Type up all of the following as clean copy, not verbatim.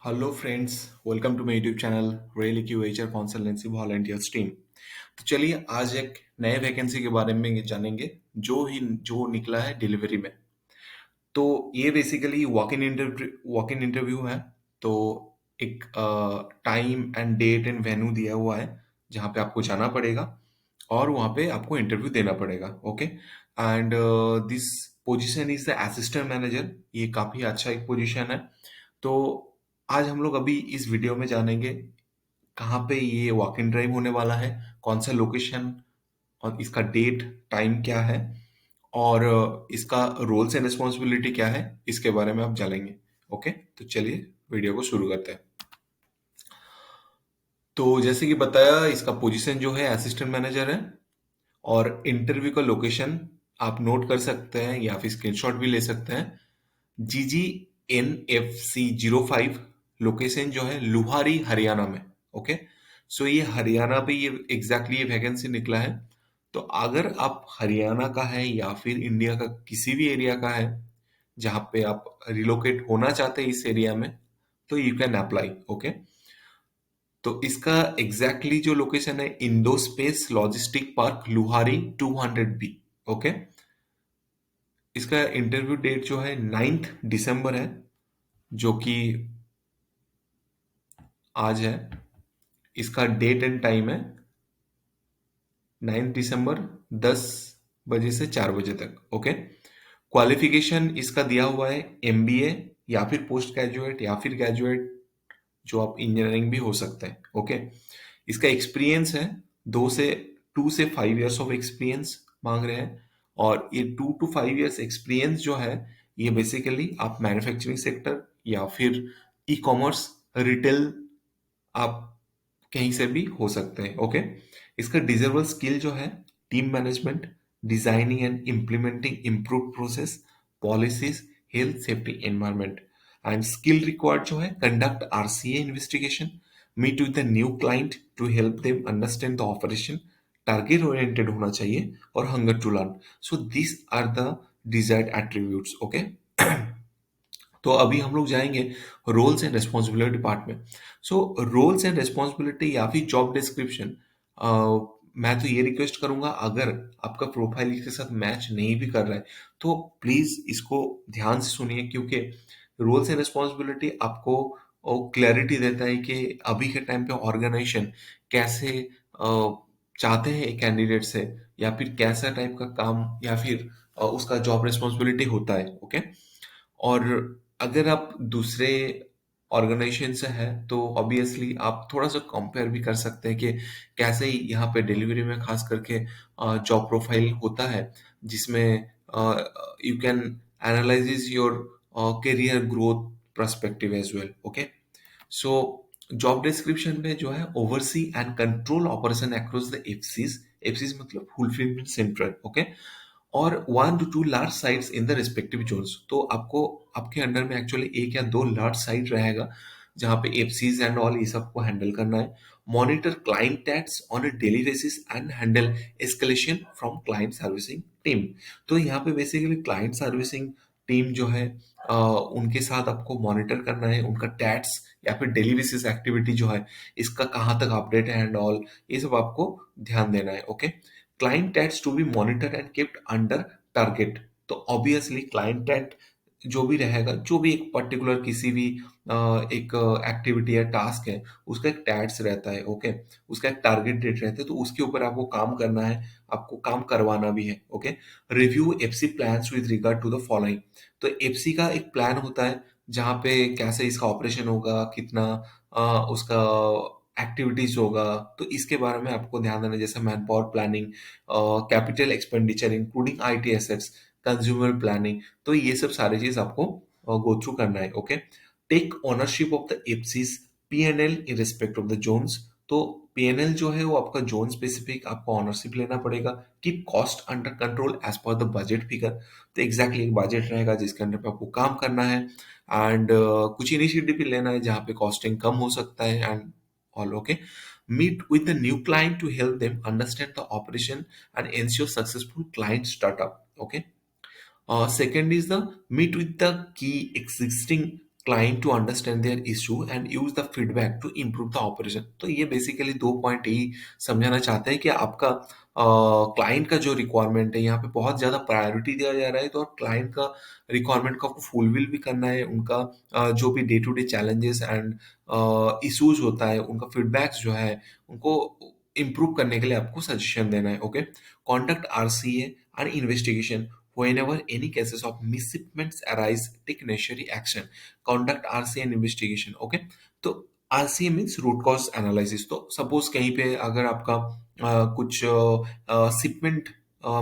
Hello friends, welcome to my YouTube channel really Q HR consultancy volunteers team. तो चलिए आज एक नए वैकेंसी के बारे में जानेंगे जो निकला है डिलीवरी में। तो ये बेसिकली वॉक इन इंटरव्यू है। तो एक time and date and venue दिया हुआ है जहाँ पे आपको जाना पड़ेगा और वहाँ पे आपको इंटरव्यू देना पड़ेगा। Okay, and this position is the assistant manager. ये काफी अच्छा एक पोजीशन है। तो आज हम लोग अभी इस वीडियो में जानेंगे कहाँ पे ये वॉक इन ड्राइव होने वाला है, कौन सा लोकेशन और इसका डेट टाइम क्या है और इसका रोल्स एंड रिस्पॉन्सिबिलिटी क्या है, इसके बारे में आप जानेंगे। ओके, तो चलिए वीडियो को शुरू करते हैं। तो जैसे कि बताया, इसका पोजीशन जो है असिस्टेंट मैनेजर है और इंटरव्यू का लोकेशन आप नोट कर सकते हैं या फिर स्क्रीनशॉट भी ले सकते हैं। GGNFC 05 लोकेशन जो है लुहारी हरियाणा में। ओके, सो ये हरियाणा पे ये एग्जैक्टली ये वैकेंसी निकला है। तो अगर आप हरियाणा का है या फिर इंडिया का किसी भी एरिया का है जहाँ पे आप रिलोकेट होना चाहते हैं इस एरिया में, तो यू कैन अप्लाई। ओके, तो इसका एग्जैक्टली जो लोकेशन है इंडो स्पेस लॉजिस्टिक पार्क लुहारी 200B। ओके, इसका इंटरव्यू डेट जो है 9 दिसंबर है, जो कि आज है। इसका डेट एंड टाइम है 9 दिसंबर, 10 बजे से 4 बजे तक। ओके, क्वालिफिकेशन इसका दिया हुआ है MBA या फिर पोस्ट ग्रेजुएट या फिर ग्रेजुएट, जो आप इंजीनियरिंग भी हो सकते हैं। ओके, इसका एक्सपीरियंस है 2 से 5 इयर्स ऑफ एक्सपीरियंस मांग रहे हैं। और ये 2 to 5 इयर्स एक्सपीरियंस जो है, ये बेसिकली आप मैन्युफैक्चरिंग सेक्टर या फिर ई कॉमर्स, रिटेल, आप कहीं से भी हो सकते हैं। ओके, इसका डिजर्वल स्किल जो है team management, designing and implementing improve process, policies, health safety environment. And skill required जो है conduct RCA investigation, meet with the new client to help them understand the operation, target oriented होना चाहिए और hunger to learn. So this are the desired attributes. Okay, तो अभी हम लोग जाएंगे रोल्स एंड रिस्पॉन्सिबिलिटी पार्ट में। सो रोल्स एंड रिस्पॉन्सिबिलिटी या फिर जॉब डिस्क्रिप्शन, मैं तो ये रिक्वेस्ट करूंगा, अगर आपका प्रोफाइल इसके साथ मैच नहीं भी कर रहा है तो प्लीज इसको ध्यान से सुनिए, क्योंकि रोल्स एंड रिस्पॉन्सिबिलिटी आपको क्लैरिटी देता है कि अभी के टाइम पे ऑर्गेनाइजेशन कैसे चाहते हैं एक कैंडिडेट से, या फिर कैसा टाइप का काम या फिर उसका जॉब रिस्पॉन्सिबिलिटी होता है। ओके, और अगर आप दूसरे ऑर्गेनाइजेशन से हैं तो ऑब्वियसली आप थोड़ा सा कंपेयर भी कर सकते हैं कि कैसे ही यहाँ पे डिलीवरी में खास करके जॉब प्रोफाइल होता है, जिसमें you can analyse your career growth perspective as well. Okay, so job description में जो है oversee and control operation across the FCs. FCs मतलब फुलफिलमेंट सेंटर। ओके, और 1 to 2 large sites in the respective zones. तो आपको आपके under में actually एक या दो लार्ज साइट रहेगा जहाँ पे एफसीज एंड ऑल ये सब को हैंडल करना है। Monitor client tax on a daily basis and handle escalation from client servicing team. तो यहाँ पे बेसिकली क्लाइंट सर्विसिंग टीम जो है, उनके साथ आपको मॉनिटर करना है, उनका टैक्स या फिर डेली बेसिस एक्टिविटी जो है इसका कहाँ तक अपडेट है एंड ऑल, ये सब आपको ध्यान देना है। Okay, client tasks to be monitor and kept under target. तो ऑब्वियसली क्लाइंट टैक्स जो भी रहेगा, जो भी एक पर्टिकुलर किसी भी एक एक्टिविटी या टास्क है, उसका एक टैक्स रहता है। ओके, उसका एक टारगेट डेट रहता है, तो उसके ऊपर आपको काम करना है, आपको काम करवाना भी है। Okay, review FC plans with regard to the following. तो एफसी का एक प्लान होता है जहाँ पे कैसे इसका ऑपरेशन होगा, कितना उसका एक्टिविटीज होगा, तो इसके बारे में आपको ध्यान देना है, जैसे man power planning, capital expenditure including IT assets, consumer planning. तो ये सब सारी चीज आपको गो थ्रू करना है। Okay, take ownership of the एप्सिस P&L in respect of the zones. तो P&L जो है वो आपका जोन स्पेसिफिक आपको ओनरशिप लेना पड़ेगा। Keep cost under control as per the budget figure. तो एग्जैक्टली एक बजट रहेगा जिसके अंदर पे आपको काम करना है, एंड कुछ इनिशिएटिव भी लेना है जहाँ पे कॉस्टिंग कम हो सकता है and all। Okay, meet with the new client to help them understand the operation and ensure successful client startup. Okay, second is the meet with the key existing client to understand their issue and use the feedback to improve the operation. तो ये basically 2 point यही समझाना चाहते हैं कि आपका client का जो रिक्वायरमेंट है यहाँ पे बहुत ज़्यादा प्रायोरिटी दिया जा रहा है, तो क्लाइंट का रिक्वायरमेंट को आपको फुलफिल भी करना है। उनका जो भी day to day challenges and issues होता है, उनका फीडबैक्स जो है उनको इम्प्रूव करने के लिए आपको सजेशन देना है। Okay, conduct RCA and investigation whenever any cases of misshipments arise, take necessary action. Conduct RCA investigation. Okay, तो RCA means root cause analysis। तो सपोज कहीं पे अगर आपका कुछ शिपमेंट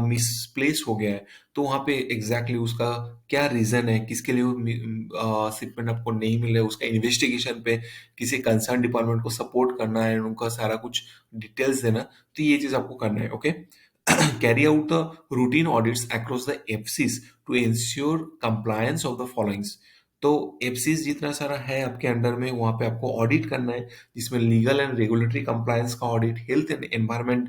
मिसप्लेस हो गया है, तो वहाँ पे एग्जैक्टली उसका क्या रीजन है, किसके लिए वो शिपमेंट आपको नहीं मिल रहा है, उसका इन्वेस्टिगेशन पे किसी कंसर्न डिपार्टमेंट को सपोर्ट करना है, उनका सारा कुछ डिटेल्स देना। तो ये चीज आपको करना है। Okay, carry out the routine audits across the FCs to ensure compliance of the followings। तो एफसीज जितना सारा है आपके अंडर में, वहाँ पे आपको ऑडिट करना है, जिसमें लीगल एंड रेगुलेटरी कंप्लायंस का audit, health and environment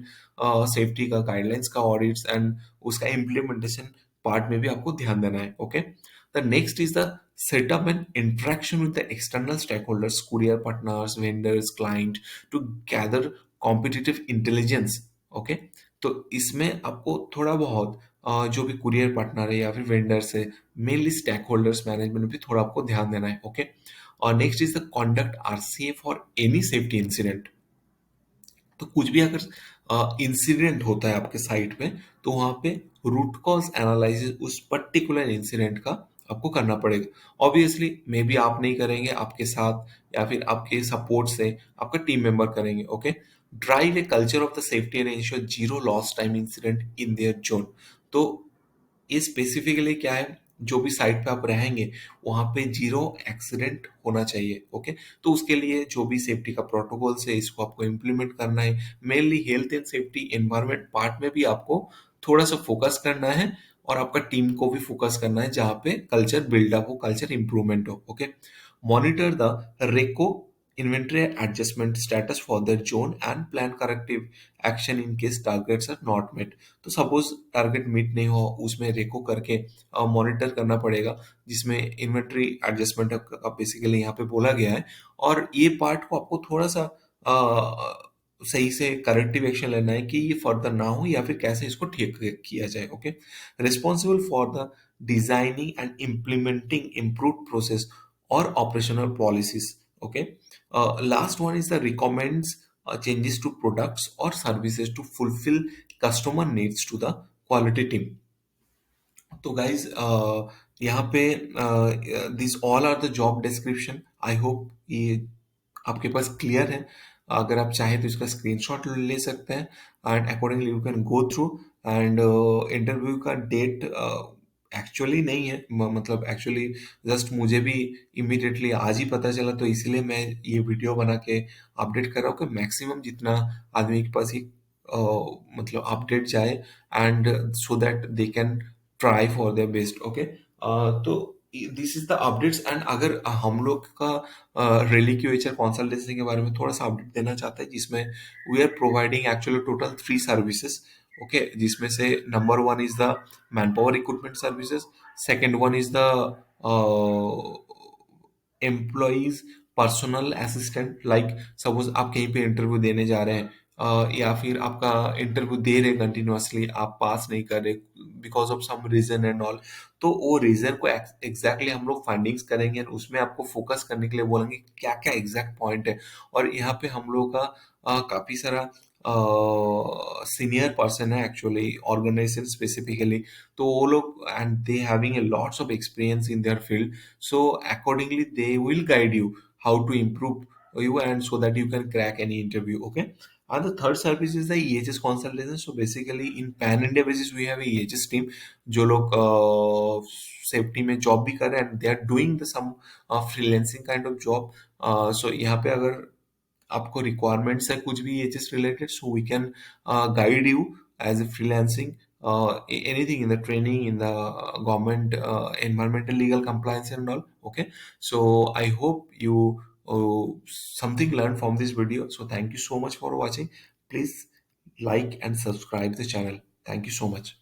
safety का गाइडलाइंस का ऑडिट्स एंड उसका इम्प्लीमेंटेशन पार्ट में भी आपको ध्यान देना है। Okay, the next is the setup and interaction with the external stakeholders, courier partners, vendors, client to gather competitive intelligence। Okay, तो इसमें आपको थोड़ा बहुत जो भी कुरियर पार्टनर है या फिर वेंडर्स है, मेनली स्टेक होल्डर्स मैनेजमेंट भी थोड़ा आपको ध्यान देना है। ओके, और next is the conduct RCA for any safety incident. तो कुछ भी अगर इंसिडेंट होता है आपके साइट पे, तो वहां पे रूट कॉज एनालिसिस उस पर्टिकुलर इंसिडेंट का आपको करना पड़ेगा। ऑब्वियसली मे बी आप नहीं करेंगे, आपके साथ या फिर आपके सपोर्ट से आपका टीम मेंबर करेंगे। Okay, drive a culture of the safety and ensure zero loss time incident in their zone. तो ये स्पेसिफिकली क्या है, जो भी साइट पे आप रहेंगे वहां पे जीरो एक्सीडेंट होना चाहिए। ओके, तो उसके लिए जो भी सेफ्टी का प्रोटोकॉल्स है, इसको आपको इम्प्लीमेंट करना है। Mainly health and safety environment part में भी आपको थोड़ा सा फोकस करना है, और आपका टीम को भी फोकस करना है जहाँ पे कल्चर बिल्डअप हो, कल्चर इंप्रूवमेंट हो। ओके, मॉनिटर द रेको inventory adjustment status for their zone and plan corrective action in case targets are not met। तो सपोज टारगेट मीट नहीं हो, उसमें रेको करके मॉनिटर करना पड़ेगा, जिसमें इन्वेंट्री एडजस्टमेंट का बेसिकली यहाँ पे बोला गया है। और ये पार्ट को आपको थोड़ा सा सही से करेक्टिव एक्शन लेना है कि ये फर्दर ना हो या फिर कैसे इसको ठीक किया जाए। Okay, responsible for the designing and implementing improve process और operational policies. Okay, last one is the recommends changes to products or services to fulfill customer needs to the quality team। तो गाइज यहाँ पे this all are the job description. I hope ये आपके पास clear है। अगर आप चाहें तो इसका स्क्रीनशॉट ले सकते हैं and accordingly you can go through. And interview का डेट एक्चुअली नहीं है, मतलब एक्चुअली जस्ट मुझे भी इमिडिएटली आज ही पता चला, तो इसलिए मैं ये वीडियो बना के अपडेट कर रहा हूँ कि मैक्सिमम जितना आदमी के पास ये मतलब अपडेट जाए, and so that they can try for their best. Okay, तो this is the updates. And अगर हम लोग का रेलिक्यूएचर कंसल्टेंसी के बारे में थोड़ा सा अपडेट देना चाहते हैं, जिसमें we are providing actually total 3 services. Okay, जिसमें से number 1 is the man power equipment services, second one is the employees personal assistant. Like suppose आप कहीं पे इंटरव्यू देने जा रहे हैं, या फिर आपका इंटरव्यू दे रहे कंटिन्यूअसली, आप पास नहीं कर रहे because of some reason and all, तो वो रीजन को एग्जैक्टली हम लोग फाइंडिंग्स करेंगे, and उसमें आपको फोकस करने के लिए बोलेंगे क्या क्या एग्जैक्ट पॉइंट है। और यहाँ पे हम लोग का काफी सारा सीनियर पर्सन है एक्चुअली ऑर्गेनाइजेशन स्पेसिफिकली, तो वो लोग and they having a lots of experience in their field, so accordingly they will guide you how to improve you, and so that you can crack any interview। Okay, and the third service is the EHS consultation। So basically in pan India basis we have a EHS team जो लोग safety में job भी कर रहे हैं, and they are doing the some freelancing kind of job। so यहाँ पे अगर आपको रिक्वायरमेंट्स है कुछ भी HS related, so we can guide you as a freelancing anything in the training in the government environmental legal compliance and all। Okay, so I hope you something learned from this video, so thank you so much for watching। Please like and subscribe the channel. Thank you so much।